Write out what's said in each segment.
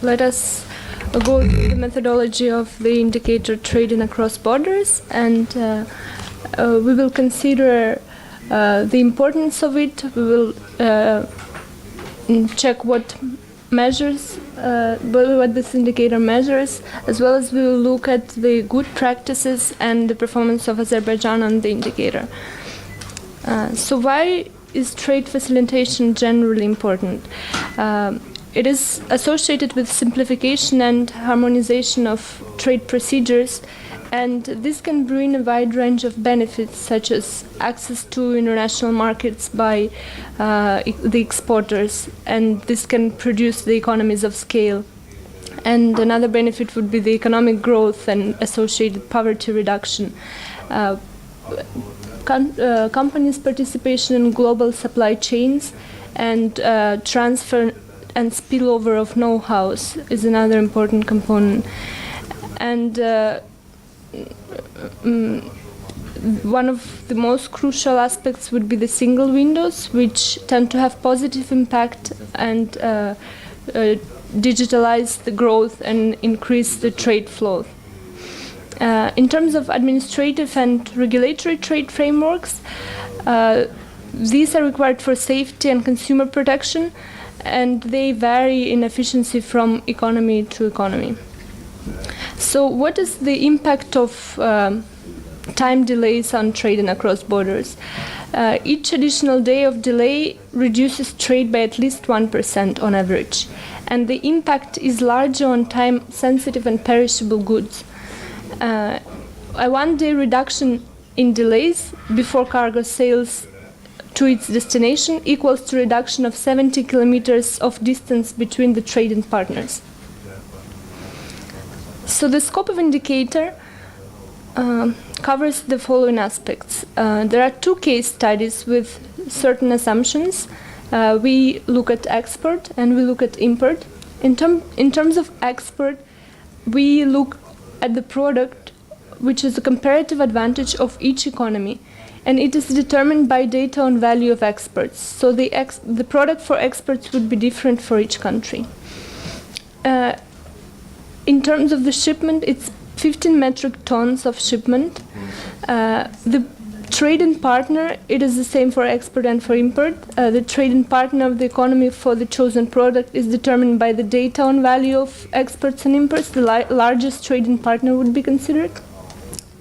let us go through the methodology of the indicator trading across borders, and we will consider the importance of it. We will check what measures, what this indicator measures, as well as we will look at the good practices and the performance of Azerbaijan on the indicator. So why is trade facilitation generally important? It is associated with simplification and harmonization of trade procedures, and this can bring a wide range of benefits, such as access to international markets by the exporters, and this can produce the economies of scale. And another benefit would be the economic growth and associated poverty reduction. Companies' participation in global supply chains and transfer and spillover of know-hows is another important component. And one of the most crucial aspects would be the single windows, which tend to have positive impact and digitalize the growth and increase the trade flow. In terms of administrative and regulatory trade frameworks, these are required for safety and consumer protection, and they vary in efficiency from economy to economy. So what is the impact of time delays on trading across borders? Each additional day of delay reduces trade by at least 1% on average, and the impact is larger on time-sensitive and perishable goods. A one-day reduction in delays before cargo sails to its destination equals to reduction of 70 kilometers of distance between the trading partners. So the scope of indicator covers the following aspects. There are two case studies with certain assumptions. We look at export and we look at import. In terms of export, we look at the product, which is a comparative advantage of each economy, and it is determined by data on value of exports. So the product for exports would be different for each country. In terms of the shipment, it's 15 metric tons of shipment. The trading partner, it is the same for export and for import. The trading partner of the economy for the chosen product is determined by the data on value of exports and imports. The largest trading partner would be considered.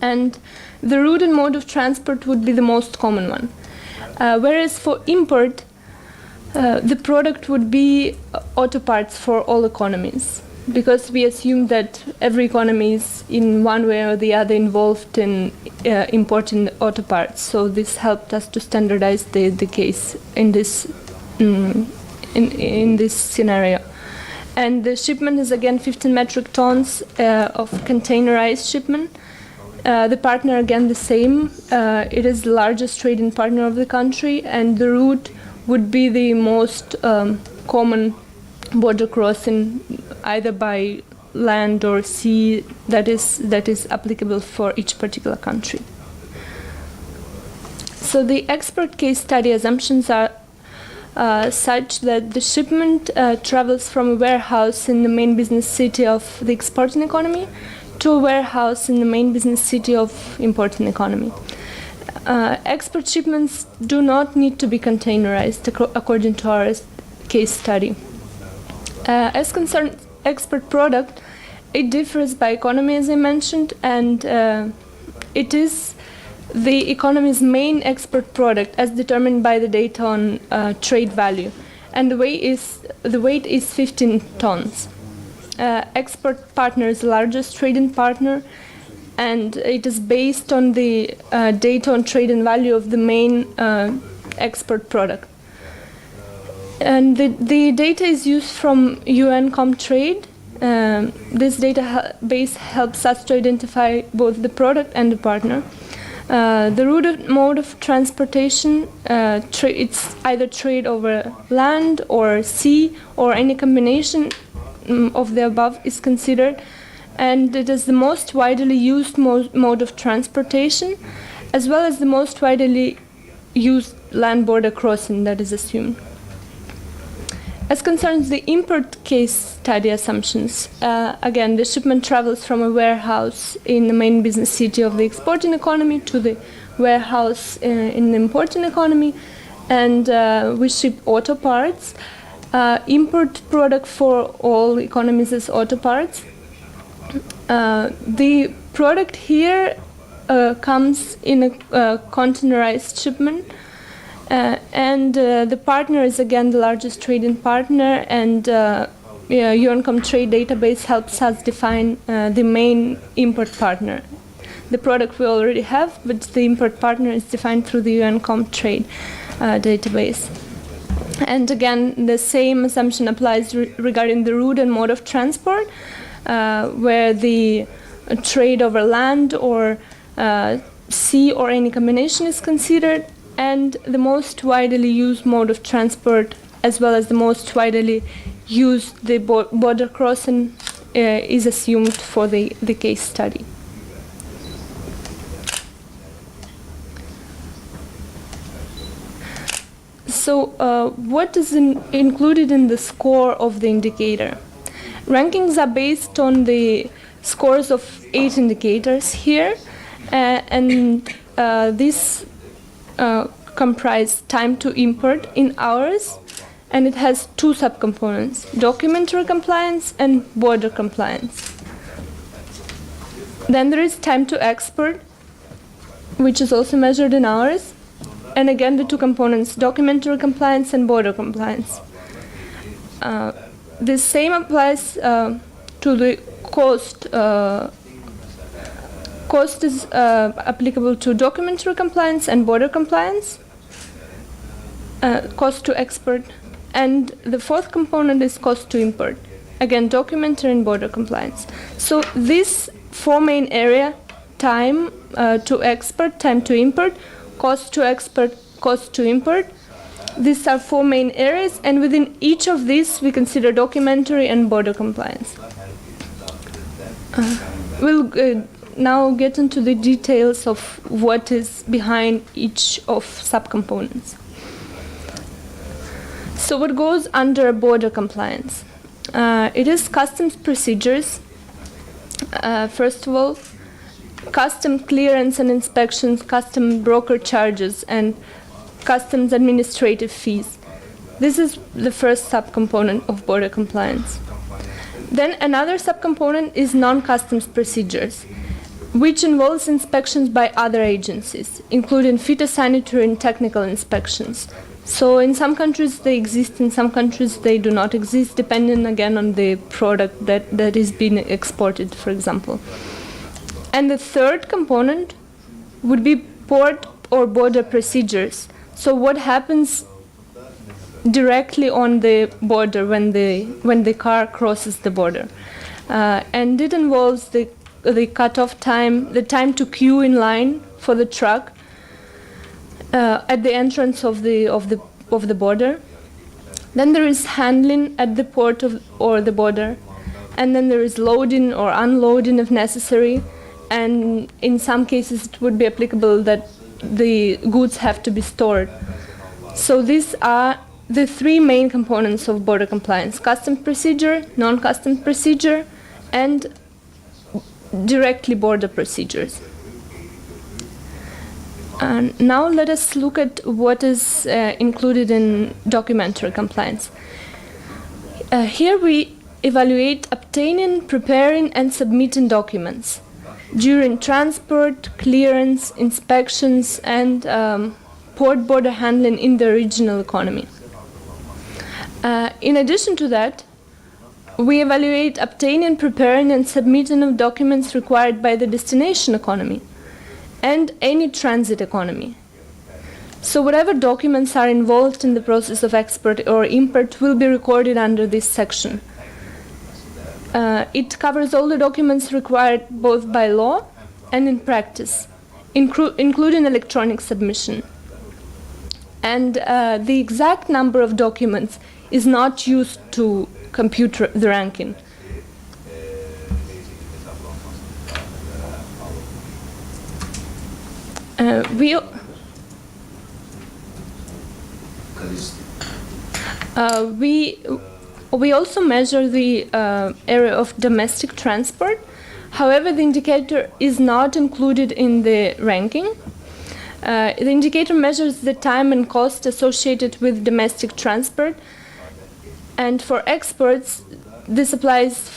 And the route and mode of transport would be the most common one. Whereas for import, the product would be auto parts for all economies, because we assume that every economy is in one way or the other involved in importing auto parts. So this helped us to standardize the case in this in this scenario. And the shipment is again 15 metric tons of containerized shipment. The partner again the same. It is the largest trading partner of the country, and the route would be the most common border crossing, either by land or sea, that is applicable for each particular country. So the export case study assumptions are such that the shipment travels from a warehouse in the main business city of the exporting economy to a warehouse in the main business city of importing economy. Export shipments do not need to be containerized according to our case study. As concerns export product, it differs by economy, as I mentioned, and it is the economy's main export product as determined by the data on trade value, and the weight is 15 tons. Export partner is the largest trading partner, and it is based on the data on trade and value of the main export product. And the data is used from UN Comtrade. This database helps us to identify both the product and the partner. The route mode of transportation, it's either trade over land or sea, or any combination of the above is considered, and it is the most widely used mode of transportation, as well as the most widely used land border crossing that is assumed. As concerns the import case study assumptions, again, the shipment travels from a warehouse in the main business city of the exporting economy to the warehouse in the importing economy, and we ship auto parts. Import product for all economies is auto parts. The product here comes in a containerized shipment. And the partner is again the largest trading partner, and UNCOM trade database helps us define the main import partner. The product we already have, but the import partner is defined through the UNCOM trade database. And again, the same assumption applies regarding the route and mode of transport, where the trade over land or sea or any combination is considered, and the most widely used mode of transport, as well as the most widely used the border crossing, is assumed for the case study. So what is included in the score of the indicator? Rankings are based on the scores of 8 indicators here, and this comprise time to import in hours, and it has 2 subcomponents: documentary compliance and border compliance. Then there is time to export, which is also measured in hours, and again the 2 components: documentary compliance and border compliance. The same applies to the cost. Cost is applicable to documentary compliance and border compliance, cost to export, and the 4th component is cost to import, again documentary and border compliance. So these 4 main areas: time to export, time to import, cost to export, cost to import. These are 4 main areas, and within each of these we consider documentary and border compliance. We'll now get into the details of what is behind each of subcomponents. So what goes under border compliance? It is customs procedures. First of all, custom clearance and inspections, custom broker charges, and customs administrative fees. This is the first subcomponent of border compliance. Then another subcomponent is non-customs procedures, which involves inspections by other agencies, including phytosanitary and technical inspections. So in some countries they exist, in some countries they do not exist, depending again on the product that is being exported, for example. And the third component would be port or border procedures. So what happens directly on the border when the car crosses the border. And it involves the cut-off time, the time to queue in line for the truck at the entrance of the border. Then there is handling at the port or the border, and then there is loading or unloading if necessary. And in some cases, it would be applicable that the goods have to be stored. So these are the 3 main components of border compliance: customs procedure, non-customs procedure, and directly border procedures. Now let us look at what is included in documentary compliance. Here we evaluate obtaining, preparing, and submitting documents during transport, clearance, inspections, and port border handling in the regional economy. In addition to that, we evaluate obtaining, preparing, and submitting of documents required by the destination economy and any transit economy. So whatever documents are involved in the process of export or import will be recorded under this section. It covers all the documents required both by law and in practice, including electronic submission. And the exact number of documents is not used to compute the ranking. We also measure the area of domestic transport. However, the indicator is not included in the ranking. The indicator measures the time and cost associated with domestic transport. And for exports, this applies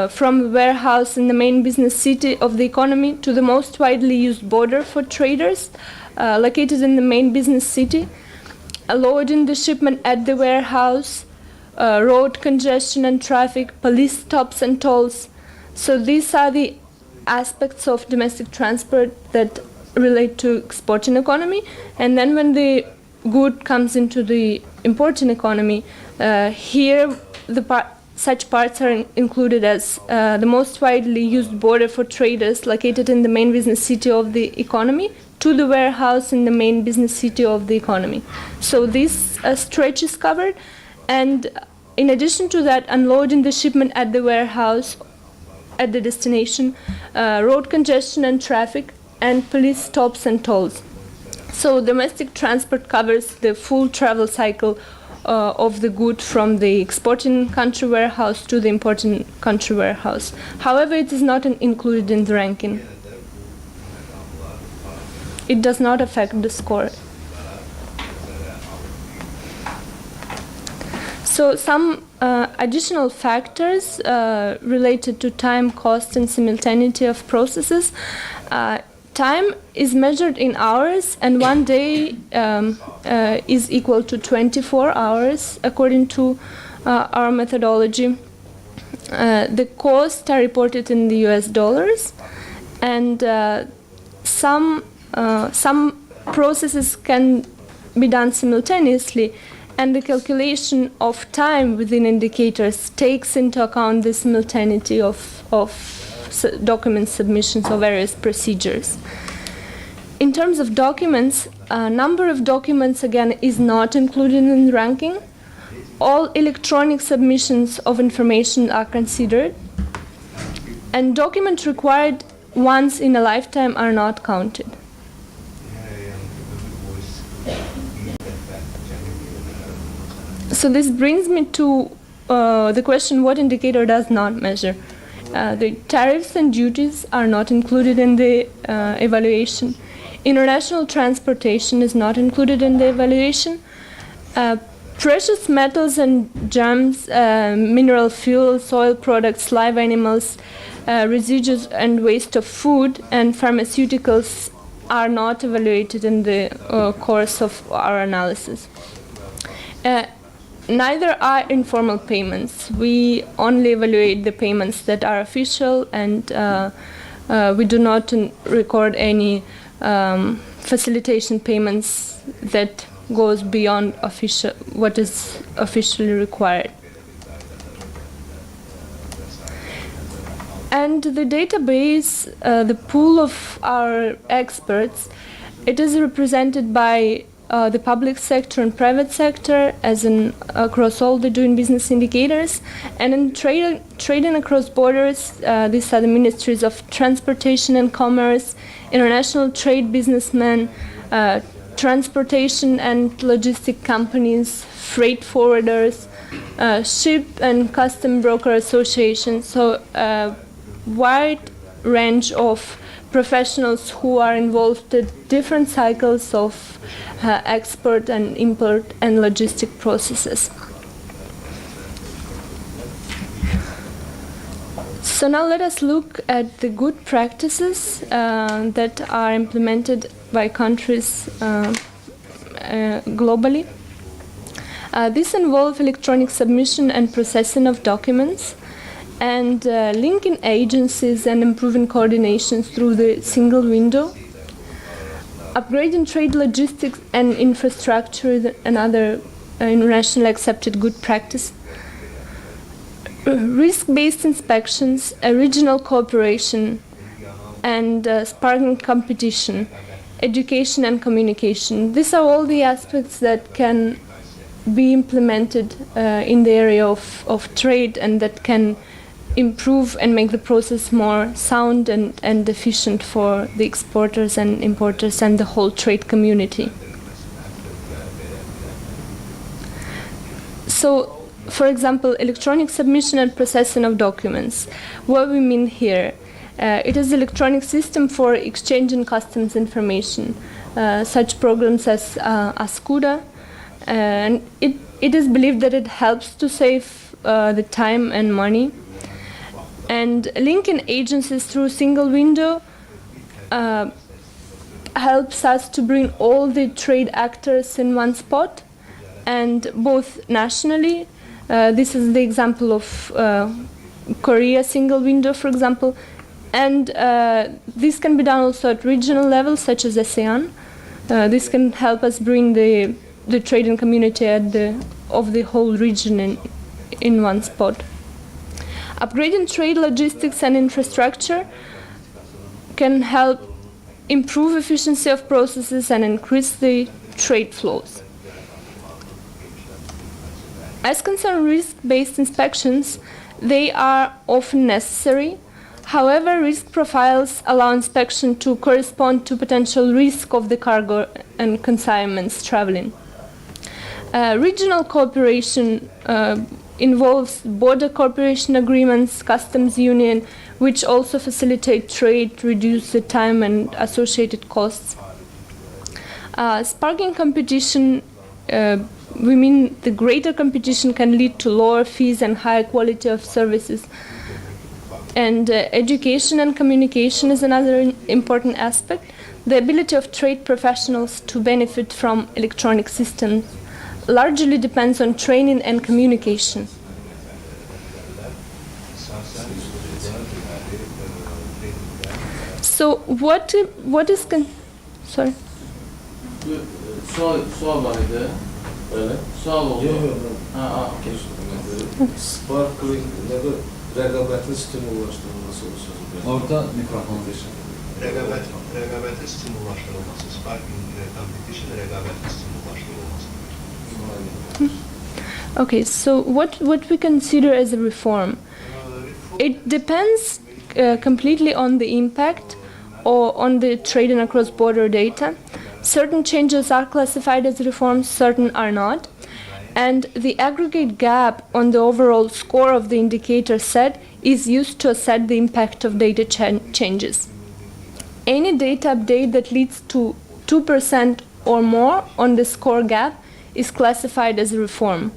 from a warehouse in the main business city of the economy to the most widely used border for traders located in the main business city, loading the shipment at the warehouse, road congestion and traffic, police stops and tolls. So these are the aspects of domestic transport that relate to exporting economy. And then when the good comes into the importing economy, here such parts are included as the most widely used border for traders located in the main business city of the economy to the warehouse in the main business city of the economy. So this stretch is covered, and in addition to that, unloading the shipment at the warehouse at the destination, road congestion and traffic, and police stops and tolls. So domestic transport covers the full travel cycle of the good from the exporting country warehouse to the importing country warehouse. However, it is not included in the ranking. It does not affect the score. So some additional factors related to time, cost, and simultaneity of processes. Time is measured in hours, and 1 day is equal to 24 hours according to our methodology. The costs are reported in the US dollars, and some processes can be done simultaneously, and the calculation of time within indicators takes into account the simultaneity of document submissions of various procedures. In terms of documents, number of documents again is not included in the ranking. All electronic submissions of information are considered, and documents required once in a lifetime are not counted. So this brings me to the question, what indicator does not measure? The tariffs and duties are not included in the evaluation. International transportation is not included in the evaluation. Precious metals and gems, mineral fuels, oil products, live animals, residues and waste of food, and pharmaceuticals are not evaluated in the course of our analysis. Neither are informal payments. We only evaluate the payments that are official, and we do not record any facilitation payments that goes beyond what is officially required. And the database, the pool of our experts, it is represented by the public sector and private sector, as in across all the doing business indicators, and in trading across borders, these are the ministries of transportation and commerce, international trade businessmen, transportation and logistic companies, freight forwarders, ship and custom broker associations. So a wide range of professionals who are involved in different cycles of export and import and logistic processes. So now let us look at the good practices that are implemented by countries globally. This involves electronic submission and processing of documents, and linking agencies and improving coordination through the single window, upgrading trade logistics and infrastructure, another internationally accepted good practice, risk-based inspections, regional cooperation, and sparking competition, education and communication. These are all the aspects that can be implemented in the area of trade, and that can improve and make the process more sound and efficient for the exporters and importers and the whole trade community. So, for example, electronic submission and processing of documents. What we mean here, it is an electronic system for exchanging customs information, such programs as Ascuda, and it is believed that it helps to save the time and money. And linking agencies through a single window helps us to bring all the trade actors in one spot, and both nationally. This is the example of Korea single window, for example, and this can be done also at regional levels, such as ASEAN. This can help us bring the trading community of the whole region in one spot. Upgrading trade logistics and infrastructure can help improve efficiency of processes and increase the trade flows. As concerns risk-based inspections, they are often necessary. However, risk profiles allow inspection to correspond to potential risk of the cargo and consignments traveling. Regional cooperation involves border cooperation agreements, customs union, which also facilitate trade, reduce the time and associated costs. Sparking competition, we mean the greater competition can lead to lower fees and higher quality of services. And education and communication is another important aspect. The ability of trade professionals to benefit from electronic systems largely depends on training and communication. So what is sorry? Sual var idi. Öyle. Sual oldu. Sparkling rəqabətin stimullaşdırılması sözü. Orada mikrofonu verin. Rəqabətin stimullaşdırılması, sparkling competition rəqabətin stimullaşdırılması. Okay, so what we consider as a reform? It depends completely on the impact or on the trading across border data. Certain changes are classified as reforms, certain are not. And the aggregate gap on the overall score of the indicator set is used to assess the impact of data changes. Any data update that leads to 2% or more on the score gap is classified as a reform.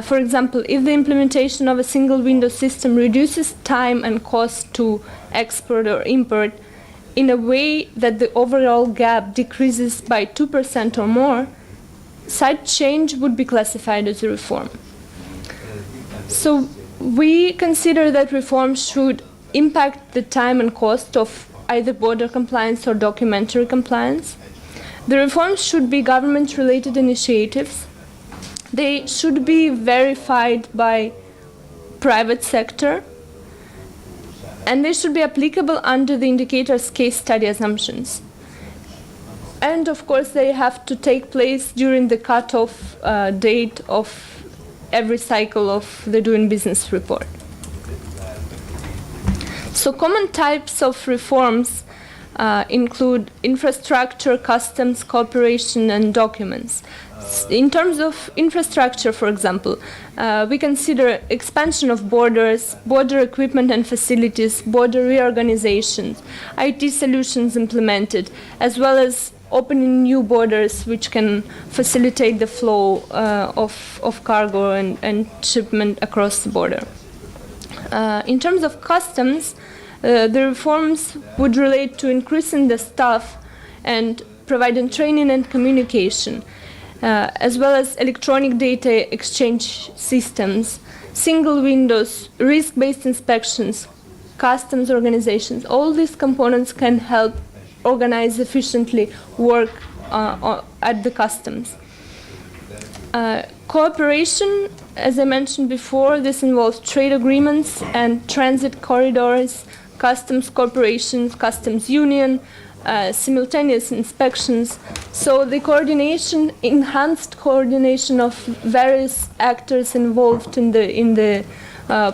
For example, if the implementation of a single window system reduces time and cost to export or import in a way that the overall gap decreases by 2% or more, such change would be classified as a reform. So we consider that reforms should impact the time and cost of either border compliance or documentary compliance. The reforms should be government-related initiatives. They should be verified by private sector, and they should be applicable under the indicator's case study assumptions. And of course, they have to take place during the cutoff date of every cycle of the Doing Business report. So common types of reforms include infrastructure, customs, cooperation, and documents. In terms of infrastructure, for example, we consider expansion of borders, border equipment and facilities, border reorganizations, IT solutions implemented, as well as opening new borders which can facilitate the flow of cargo and shipment across the border. In terms of customs, the reforms would relate to increasing the staff and providing training and communication, as well as electronic data exchange systems, single windows, risk-based inspections, customs organizations. All these components can help organize efficiently work at the customs. Cooperation, as I mentioned before, this involves trade agreements and transit corridors, customs corporations, customs union, simultaneous inspections. So the coordination, enhanced coordination of various actors involved in the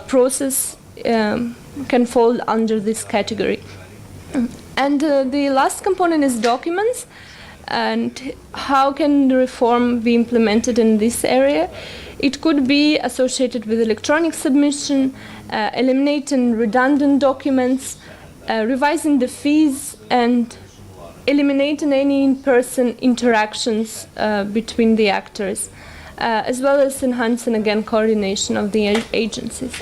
process can fall under this category. And the last component is documents. And how can the reform be implemented in this area? It could be associated with electronic submission, eliminating redundant documents, revising the fees, and eliminating any in-person interactions between the actors, as well as enhancing, again, coordination of the agencies.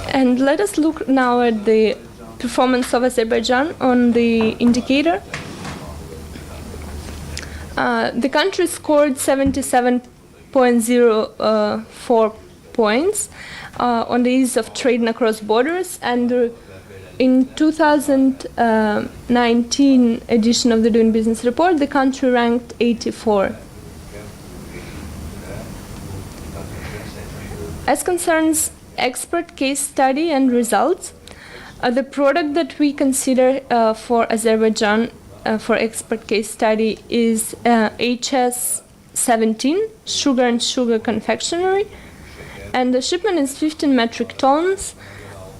And let us look now at the performance of Azerbaijan on the indicator. The country scored 77.04 points on the ease of trading across borders, and in 2019 edition of the Doing Business report, the country ranked 84. As concerns expert case study and results, the product that we consider for Azerbaijan for expert case study is HS17, sugar and sugar confectionery, and the shipment is 15 metric tons.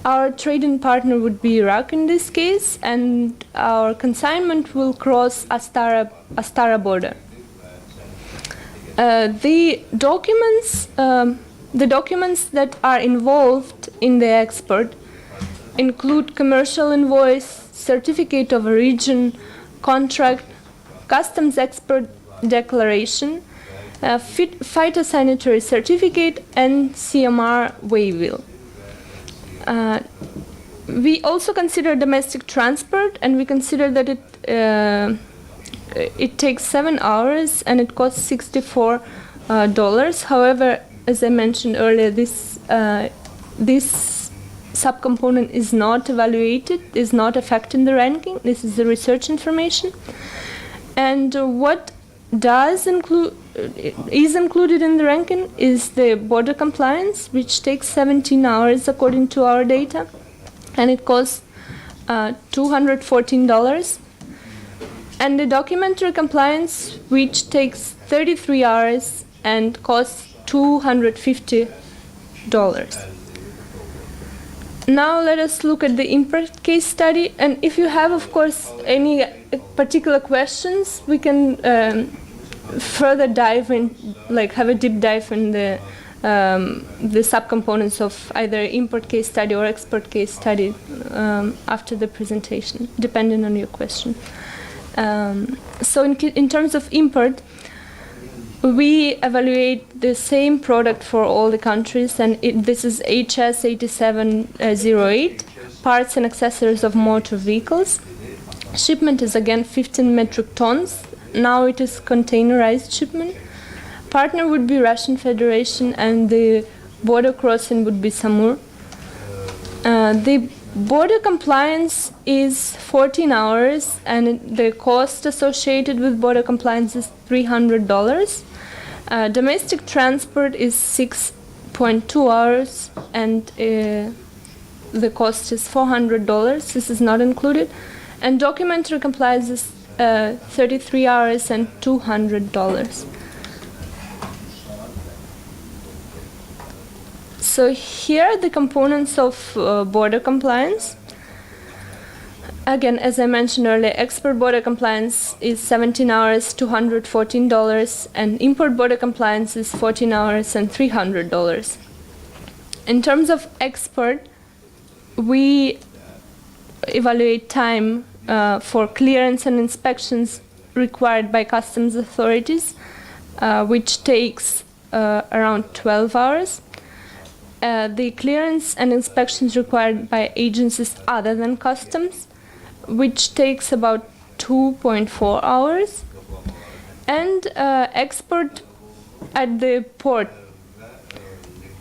Our trading partner would be Iraq in this case, and our consignment will cross Astara border. The documents that are involved in the export include commercial invoice, certificate of origin, contract, customs export declaration, phytosanitary certificate, and CMR waybill. We also consider domestic transport, and we consider that it takes 7 hours and it costs $64. However, as I mentioned earlier, this subcomponent is not evaluated, is not affecting the ranking. This is the research information. And what is included in the ranking is the border compliance, which takes 17 hours according to our data, and it costs $214. And the documentary compliance, which takes 33 hours and costs $250. Now let us look at the import case study, and if you have, of course, any particular questions, we can further dive in, like have a deep dive in the subcomponents of either import case study or export case study after the presentation, depending on your question. So in terms of import, we evaluate the same product for all the countries, and this is HS8708, parts and accessories of motor vehicles. Shipment is again 15 metric tons. Now it is containerized shipment. Partner would be Russian Federation, and the border crossing would be Samur. The border compliance is 14 hours, and the cost associated with border compliance is $300. Domestic transport is 6.2 hours, and the cost is $400. This is not included. And documentary compliance is 33 hours and $200. So here are the components of border compliance. Again, as I mentioned earlier, export border compliance is 17 hours, $214, and import border compliance is 14 hours and $300. In terms of export, we evaluate time for clearance and inspections required by customs authorities, which takes around 12 hours. The clearance and inspections required by agencies other than customs, which takes about 2.4 hours, and export at the port,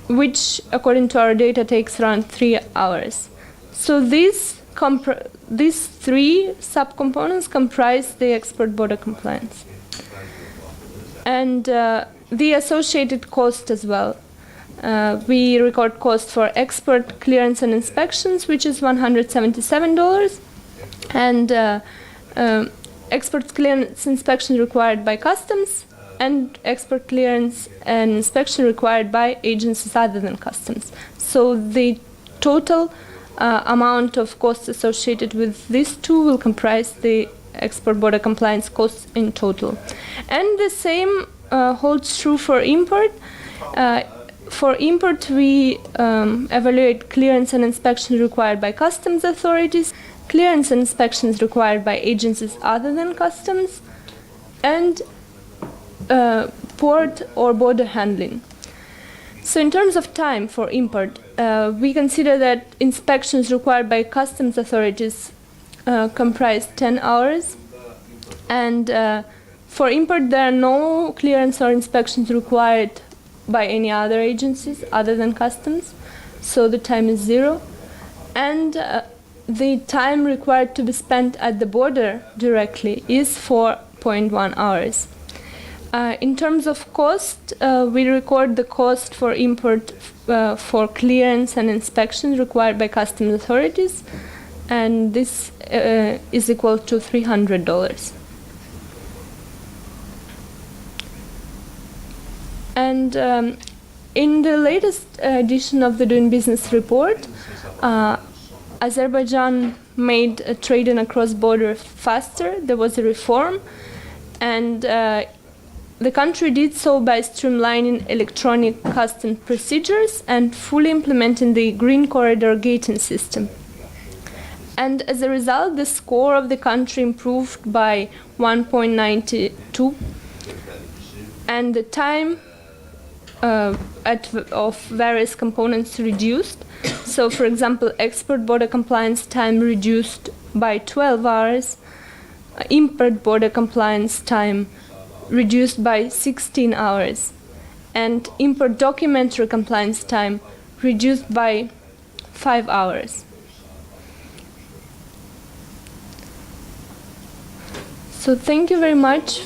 which according to our data takes around 3 hours. So these three subcomponents comprise the export border compliance. And the associated cost as well. We record cost for export clearance and inspections, which is $177, and export clearance inspection required by customs, and export clearance and inspection required by agencies other than customs. So the total amount of costs associated with these two will comprise the export border compliance costs in total. And the same holds true for import. For import, we evaluate clearance and inspection required by customs authorities, clearance and inspections required by agencies other than customs, and port or border handling. So in terms of time for import, we consider that inspections required by customs authorities comprise 10 hours. And for import, there are no clearance or inspections required by any other agencies other than customs. So the time is 0. And the time required to be spent at the border directly is 4.1 hours. In terms of cost, we record the cost for import for clearance and inspection required by customs authorities, and this is equal to $300. And in the latest edition of the Doing Business report, Azerbaijan made trading across border faster. There was a reform, and the country did so by streamlining electronic customs procedures and fully implementing the Green Corridor gating system. And as a result, the score of the country improved by 1.92, and the time of various components reduced. So, for example, export border compliance time reduced by 12 hours, import border compliance time reduced by 16 hours, and import documentary compliance time reduced by 5 hours. So thank you very much.